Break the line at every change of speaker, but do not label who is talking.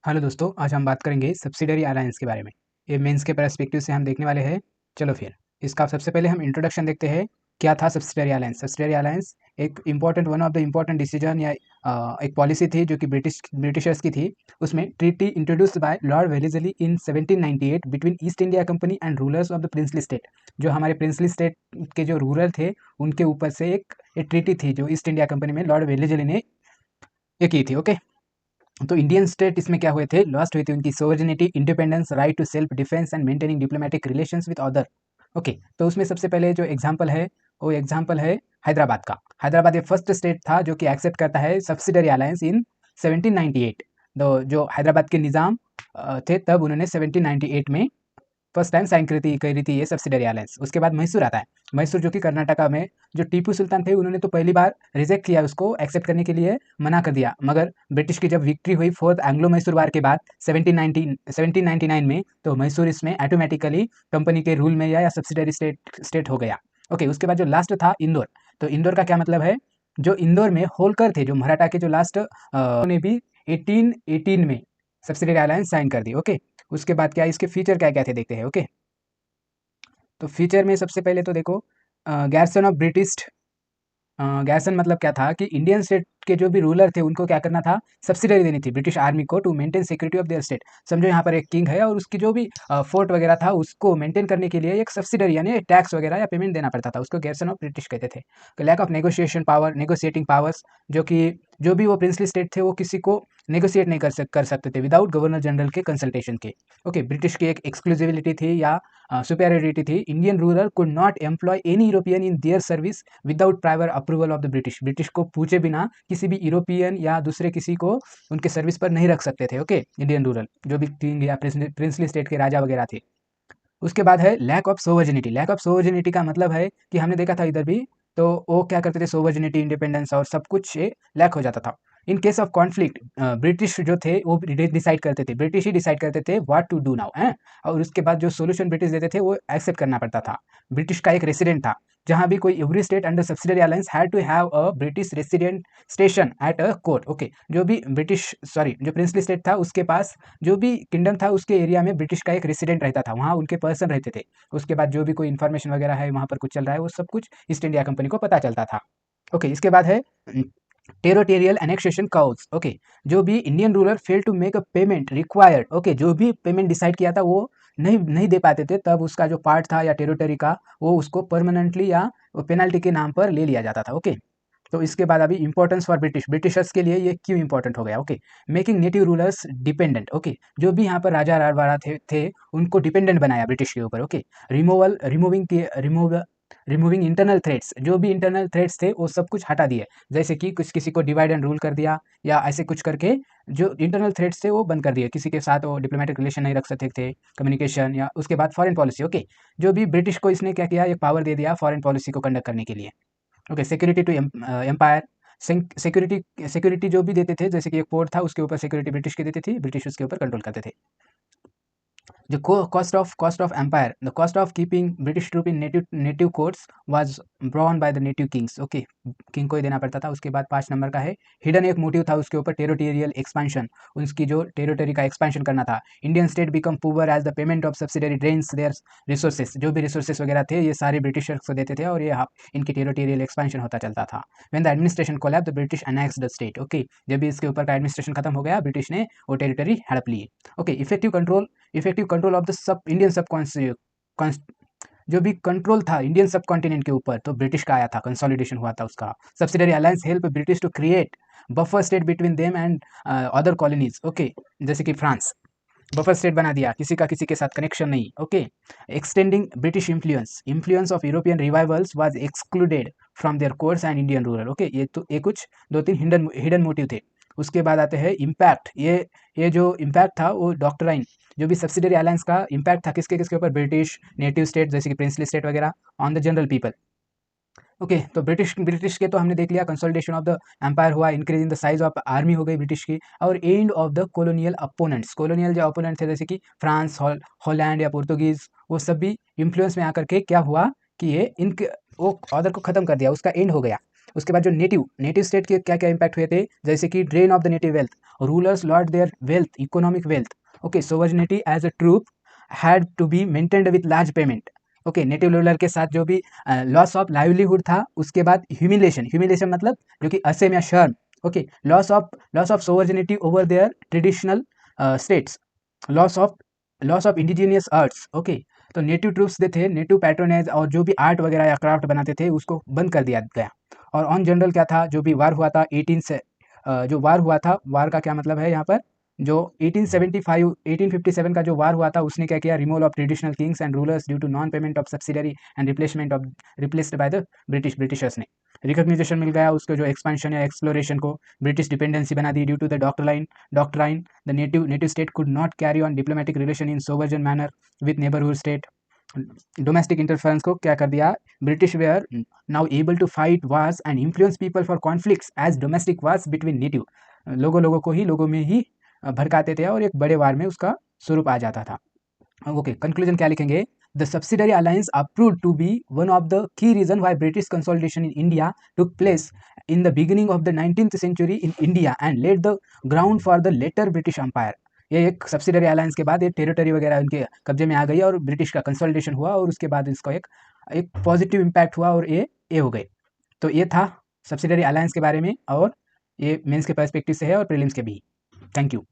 Hello दोस्तों, आज हम बात करेंगे सब्सिडरी अलायंस के बारे में। ये मेंस के पर्सपेक्टिव से हम देखने वाले हैं। चलो फिर इसका सबसे पहले हम इंट्रोडक्शन देखते हैं। क्या था सब्सिडरी अलायंस? सब्सिडरी अलायंस एक important one of the important decision या एक पॉलिसी थी जो कि ब्रिटिशर्स की थी। उसमें treaty introduced by Lord Wellesley in 1798 between east India company and rulers of the princely state. जो हमारे प्रिंसली स्टेट के जो रूलर थे उनके ऊपर से एक ट्रीटी थी जो ईस्ट इंडिया कंपनी में लॉर्ड वेलेस्ली ने ये की थी। ओके, तो इंडियन स्टेट इसमें क्या हुए थे, लॉस्ट हुई थी उनकी sovereignty, independence, right to self defence and maintaining diplomatic relations with other. Okay, तो उसमें सबसे पहले जो एग्जांपल है वो एग्जांपल है हैदराबाद का। हैदराबाद ये फर्स्ट स्टेट था जो कि एक्सेप्ट करता है सब्सिडरी अलायंस इन 1798। तो जो हैदराबाद के निज़ाम थे तब उन्होंने 1798 में फर्स्ट टाइम साइन करी थी ये सब्सिडरी अलायंस। उसके बाद मैसूर आता है। मैसूर जो कि कर्नाटका में, जो टीपू सुल्तान थे उन्होंने तो पहली बार रिजेक्ट किया, उसको एक्सेप्ट करने के लिए मना कर दिया। मगर ब्रिटिश की जब विक्ट्री हुई फोर्थ एंग्लो मैसूर वार के बाद 1799 में, तो मैसूर इसमें ऑटोमेटिकली कंपनी के रूल में या सब्सिडरी स्टेट हो गया। ओके, उसके बाद जो लास्ट था इंदौर। तो इंदौर का क्या मतलब है, जो इंदौर में होलकर थे, जो मराठा के जो लास्ट ने भी 1818 में सब्सिडरी अलायंस साइन कर दी। ओके, उसके बाद क्या इसके फीचर क्या क्या थे देखते हैं। ओके, तो फीचर में सबसे पहले तो देखो, गैरसन ऑफ ब्रिटिश। गैरसन मतलब क्या था कि इंडियन स्टेट के जो भी रूलर थे उनको क्या करना था, सब्सिडरी देनी थी ब्रिटिश आर्मी को to maintain security of their state. समझो यहाँ पर एक किंग है और उसकी जो भी फोर्ट वगैरह था उसको मेंटेन करने के लिए एक सब्सिडरी यानी टैक्स वगैरह या पेमेंट देना पड़ता था, उसको गैरसन ऑफ ब्रिटिश कहते थे। Lack of negotiation power, negotiating powers, जो कि जो भी वो प्रिंसली स्टेट थे वो किसी को नेगोशिएट नहीं कर सकते थे विदाउट गवर्नर जनरल के कंसल्टेशन के। ओके, ब्रिटिश की एक एक्सक्लूसिविलिटी थी या सुपेरियोरिटी थी। Indian ruler could not employ any European in their service without prior approval of the British. British को पूछे बिना किसी भी यूरोपियन या दूसरे किसी को उनके सर्विस पर नहीं रख सकते थे। ओके, इंडियन रूरल जो भी किंग या प्रिंसली स्टेट के राजा वगैरह थे। उसके बाद है lack of sovereignty. Lack of sovereignty का मतलब है कि हमने देखा था इधर भी, तो वो क्या करते थे, सोवर्जिनिटी, इंडिपेंडेंस और सब कुछ लैक हो जाता था। In case of conflict British जो थे वो डिसाइड करते थे, ब्रिटिश ही डिसाइड करते थे व्हाट टू डू नाउ है। और उसके बाद जो सोल्यूशन ब्रिटिश देते थे वो एक्सेप्ट करना पड़ता था। ब्रिटिश का एक रेसिडेंट था, जहां भी कोई every state under subsidiary alliance had to have a British resident station at a court. Okay, जो भी ब्रिटिश सॉरी जो प्रिंसली स्टेट था उसके पास जो भी किंगडम था उसके एरिया में ब्रिटिश का एक रेसिडेंट रहता था, वहाँ उनके पर्सन रहते थे। उसके बाद जो भी कोई इन्फॉर्मेशन वगैरह है वहाँ पर कुछ चल रहा है वो सब कुछ ईस्ट इंडिया कंपनी को पता चलता था। ओके, इसके बाद है टेरिटोरियल एनेक्सेशन क्लाउज। ओके, जो भी Indian ruler fail to make a payment required, okay, जो भी पेमेंट डिसाइड किया था वो नहीं नहीं दे पाते थे, तब उसका जो पार्ट था या टेरिटरी का वो उसको परमानेंटली या पेनाल्टी के नाम पर ले लिया जाता था। ओके, तो इसके बाद अभी इंपॉर्टेंस फॉर ब्रिटिशर्स के लिए ये क्यों इंपॉर्टेंट हो गया। Okay, making native rulers dependent. Okay, जो भी यहाँ पर राजा राजवाड़ा थे उनको डिपेंडेंट बनाया ब्रिटिश के ऊपर। ओके, रिमूविंग इंटरनल थ्रेट्स, जो भी इंटरनल थ्रेट्स थे वो सब कुछ हटा दिए, जैसे कि कुछ किसी को डिवाइड एंड रूल कर दिया या ऐसे कुछ करके जो इंटरनल थ्रेट्स थे वो बंद कर दिए, किसी के साथ वो डिप्लोमेटिक रिलेशन नहीं रख सकते थे, कम्युनिकेशन या उसके बाद फॉरेन पॉलिसी। ओके, जो भी ब्रिटिश को इसने क्या किया, एक पावर दे दिया फॉरेन पॉलिसी को कंडक्ट करने के लिए। Okay, security to empire. Security security जो भी देते थे, जैसे कि एक पोर्ट था उसके ऊपर सिक्योरिटी ब्रिटिश की देती थी, ब्रिटिश उसके ऊपर कंट्रोल करते थे। The cost of empire, the cost of keeping British troop in native courts was borne by the native kings. Okay, king को ही देना पड़ता था। उसके बाद 5 नंबर का है हिडन, एक मोटिव था उसके ऊपर, टेरिटोरियल एक्सपेंशन, उसकी जो टेरिटरी का एक्सपेंशन करना था। Indian state become poor as the payment of subsidiary drains their resources, जो भी रिसोर्सेज वगैरह थे ये सारे ब्रिटिशर्स को देते थे और ये इनकी टेरिटोरियल एक्सपेंशन होता चलता था। When the administration collapse the British annex the state. Okay, जब भी इसके ऊपर का एडमिनिस्ट्रेशन खत्म हो गया ब्रिटिश ने वो टेरिटरी हड़प ली। Okay, effective control of the sub Indian sub, जो भी कंट्रोल था इंडियन सब कॉन्टिनेंट के ऊपर तो ब्रिटिश का आया था, कंसोलिडेशन हुआ था उसका। Subsidiary alliance help British to create buffer state between them and other colonies. Okay, जैसे कि फ्रांस बफर स्टेट बना दिया, किसी का किसी के साथ कनेक्शन नहीं। Okay, extending British influence of European revivals was excluded from their course and Indian rural. Okay, ये कुछ 2-3 हिडन मोटिव थे। उसके बाद आते हैं इम्पैक्ट। ये जो इम्पैक्ट था वो डॉक्ट्राइन, जो भी सब्सिडरी अलायंस का इम्पैक्ट था किसके किसके ऊपर, ब्रिटिश नेटिव स्टेट जैसे कि प्रिंसली स्टेट वगैरह, on the general people. Okay, तो ब्रिटिश के तो हमने देख लिया, कंसोलिडेशन ऑफ द एम्पायर हुआ, increase in the size of army हो गई ब्रिटिश की, और end of the colonial opponents. Colonial जो अपोनेंट थे जैसे कि फ्रांस, हॉलैंड या पुर्तगीज, वो सब भी इन्फ्लुएंस में आकर के क्या हुआ कि ये इनके वो ऑर्डर को खत्म कर दिया, उसका एंड हो गया। उसके बाद जो नेटिव स्टेट के क्या क्या इंपैक्ट हुए थे, जैसे कि drain of the native wealth, rulers lost their wealth, economic wealth, okay, sovereignty as a troop had to be maintained with large payment, okay, native ruler के साथ जो भी लॉस ऑफ लाइवलीहुड था, उसके बाद ह्यूमिलेशन मतलब जो कि असेम या शर्म, okay, loss of sovereignty over there traditional states, loss of indigenous arts, okay. तो नेटिव ट्रूप्स जो थे, नेटिव पैट्रोनेज और जो भी आर्ट वगैरह या क्राफ्ट बनाते थे उसको बंद कर दिया गया। और ऑन जनरल क्या था, जो भी वार हुआ था 18 से जो वार हुआ था, वार का क्या मतलब है यहाँ पर, जो 1875 1857 का जो वार हुआ था, उसने क्या किया, removal of traditional kings and rulers due to non payment of subsidiary and replaced by the Britishers ने रिकॉग्निशन मिल गया उसको, जो एक्सपेंशन या एक्सप्लोरेशन को ब्रिटिश डिपेंडेंसी बना दी due to the doctrine the native state could not carry on diplomatic relation in sovereign manner with neighbourhood state. Domestic interference को क्या कर दिया, British were now able to fight wars and influence people for conflicts as domestic wars between native, लोगों में ही भड़काते थे और एक बड़े वार में उसका स्वरूप आ जाता था। ओके, कंक्लूजन क्या लिखेंगे, the subsidiary alliance approved to be one of the key reason why British consolidation in India took place in the beginning of the 19th century in India and laid the ground for the later British empire. ये एक subsidiary alliance के बाद ये territory वगैरह उनके कब्जे में आ गई और ब्रिटिश का कंसोलिडेशन हुआ और उसके बाद इसका एक पॉजिटिव इम्पैक्ट हुआ और ये हो गए। तो ये था सब्सिडरी अलायंस के बारे में, और ये मेंस के पर्सपेक्टिव से है और प्रीलिम्स के भी। Thank you.